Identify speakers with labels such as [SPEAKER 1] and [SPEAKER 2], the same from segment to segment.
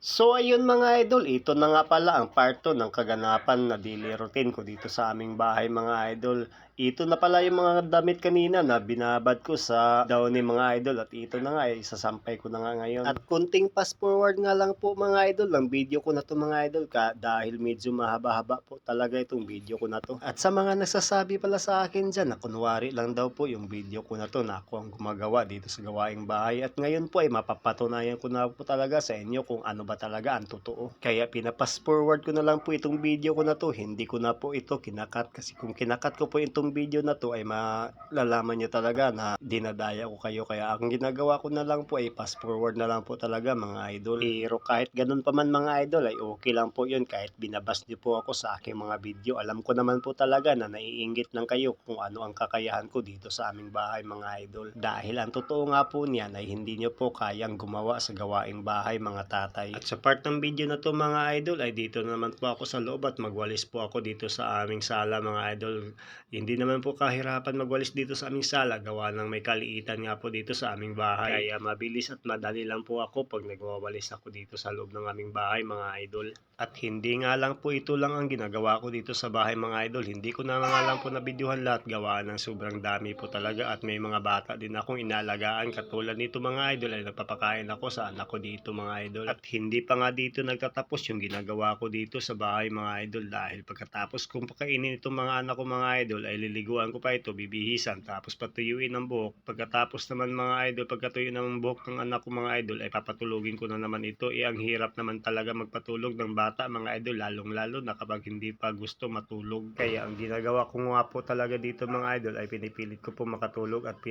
[SPEAKER 1] So ayun mga idol, ito na nga pala ang part 2 ng kaganapan na daily routine ko dito sa aming bahay mga idol. Ito na pala yung mga damit kanina na binabad ko sa daw ni mga idol at ito na nga isasampay ko na nga ngayon. At kunting fast forward nga lang po mga idol ng video ko na to mga idol dahil medyo mahaba-haba po talaga itong video ko na to. At sa mga nagsasabi pala sa akin dyan na kunwari lang daw po yung video ko na to na ako ang gumagawa dito sa gawaing bahay. At ngayon po ay mapapatunayan ko na po talaga sa inyo kung ano ba talaga ang totoo. Kaya pinapas forward ko na lang po itong video ko na to. Hindi ko na po ito kinakat kasi kung kinakat ko po itong video na to ay malalaman nyo talaga na dinadaya ko kayo. Kaya ang ginagawa ko na lang po ay fast forward na lang po talaga mga idol. Pero kahit ganun pa man mga idol ay okay lang po yun kahit binabas nyo po ako sa aking mga video. Alam ko naman po talaga na naiinggit lang kayo kung ano ang kakayahan ko dito sa aming bahay mga idol. Dahil ang totoo nga po niyan ay hindi nyo po kayang gumawa sa gawaing bahay mga tatay. At sa part ng video na to mga idol ay dito naman po ako sa loob at magwalis po ako dito sa aming sala mga idol. Hindi naman po kahirapan magwalis dito sa aming sala gawa ng may kaliitan nga po dito sa aming bahay. Kaya mabilis at madali lang po ako pag nagwawalis ako dito sa loob ng aming bahay mga idol. At hindi nga lang po ito lang ang ginagawa ko dito sa bahay mga idol. Hindi ko na nga lang po nabidyohan lahat gawa ng sobrang dami po talaga at may mga bata din akong inalagaan. Katulad nito mga idol ay nagpapakain ako sa anak ko dito mga idol. At hindi pa nga dito nagtatapos yung ginagawa ko dito sa bahay mga idol dahil pagkatapos kong pakainin itong mga anak ko mga idol ay liliguan ko pa ito, bibihisan, tapos patuyuin ang buhok. Pagkatapos naman mga idol, pagkatuyo ng buhok ng anak ko mga idol ay papatulugin ko na naman ito. Ang hirap naman talaga magpatulog ng bata mga idol, lalong lalo na kapag hindi pa gusto matulog. Kaya ang ginagawa ko nga po talaga dito mga idol ay pinipilit ko po makatulog at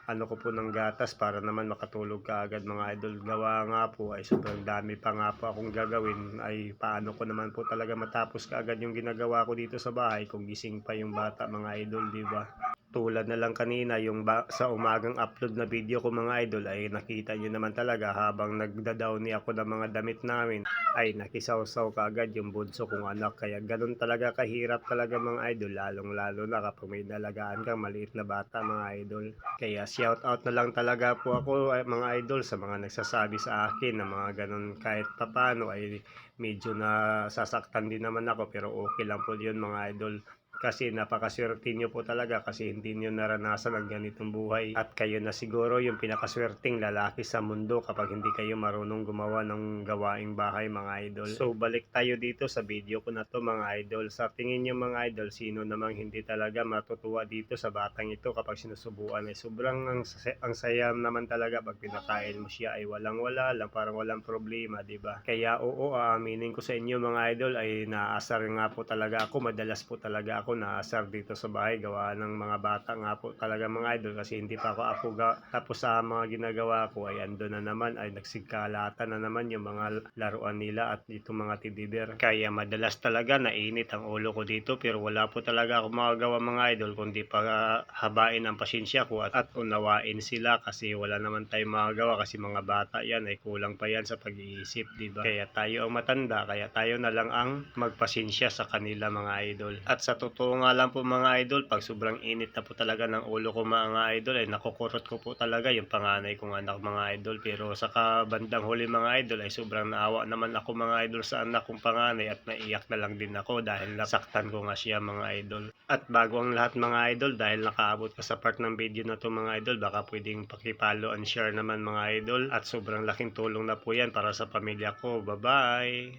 [SPEAKER 1] ano ko po ng gatas para naman makatulog ka agad mga idol. Gawa nga po ay sobrang dami pa nga po akong gagawin ay paano ko naman po talaga matapos ka agad yung ginagawa ko dito sa bahay kung gising pa yung bata mga idol, di ba? Tulad na lang kanina yung sa umagang upload na video ko mga idol ay nakita nyo naman talaga habang nagdadowny ako ng mga damit namin ay nakisawsaw kaagad yung bunso kong anak. Kaya ganun talaga kahirap talaga mga idol, lalong lalo na kapag may nalagaan kang maliit na bata mga idol. Kaya shout out na lang talaga po ako mga idol sa mga nagsasabi sa akin na mga ganun kahit papano ay medyo nasasaktan din naman ako pero okay lang po yun mga idol. Kasi napakaswerte nyo po talaga kasi hindi nyo naranasan ang ganitong buhay. At kayo na siguro yung pinakaswerteng lalaki sa mundo kapag hindi kayo marunong gumawa ng gawaing bahay mga idol. So balik tayo dito sa video ko na to mga idol. Sa tingin nyo mga idol, sino namang hindi talaga matutuwa dito sa batang ito kapag sinusubuan ay sobrang ang saya naman talaga pag pinakain mo siya ay walang-wala lang, parang walang problema, di ba? Kaya oo, aaminin ko sa inyo mga idol ay naasar nga po talaga ako, madalas po talaga ako naasar dito sa bahay gawa ng mga bata nga po talaga mga idol kasi hindi pa ako tapos sa mga ginagawa ko ay ando na naman ay nagsigkalatan na naman yung mga laruan nila at itong mga teddy bear. Kaya madalas talaga nainit ang ulo ko dito pero wala po talaga ako magagawa mga idol kundi habain ang pasensya ko at unawain sila kasi wala naman tayong magagawa kasi mga bata yan ay kulang pa yan sa pag-iisip, diba? Kaya tayo ang matanda, kaya tayo na lang ang magpasensya sa kanila mga idol. At sa totoo nga lang po mga idol, pag sobrang init na po talaga ng ulo ko mga idol ay nakukurot ko po talaga yung panganay kong anak mga idol. Pero sa kabandang huli mga idol ay sobrang naawa naman ako mga idol sa anak kong panganay at naiyak na lang din ako dahil nasaktan ko nga siya mga idol. At bago ang lahat mga idol, dahil nakaabot ka sa part ng video na to mga idol, baka pwedeng pakipollow and share naman mga idol at sobrang laking tulong na po yan para sa pamilya ko. Bye bye!